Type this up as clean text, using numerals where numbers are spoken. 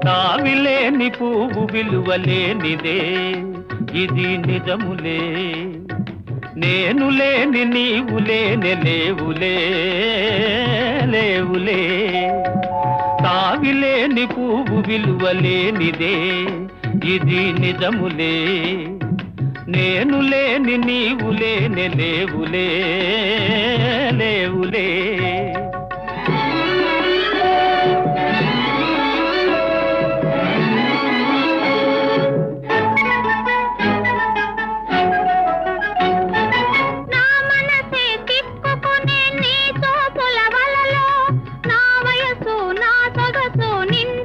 తావిలేని పువ్వు విలువలేనిదే ఇది నిజములే నేను లేని నీవు లేని లేవులే లేవులే తావిలేని పువ్వు విలువలేనిదే ఇది నిజములే నేను లేని నీవు లేని లేవులే లేవులే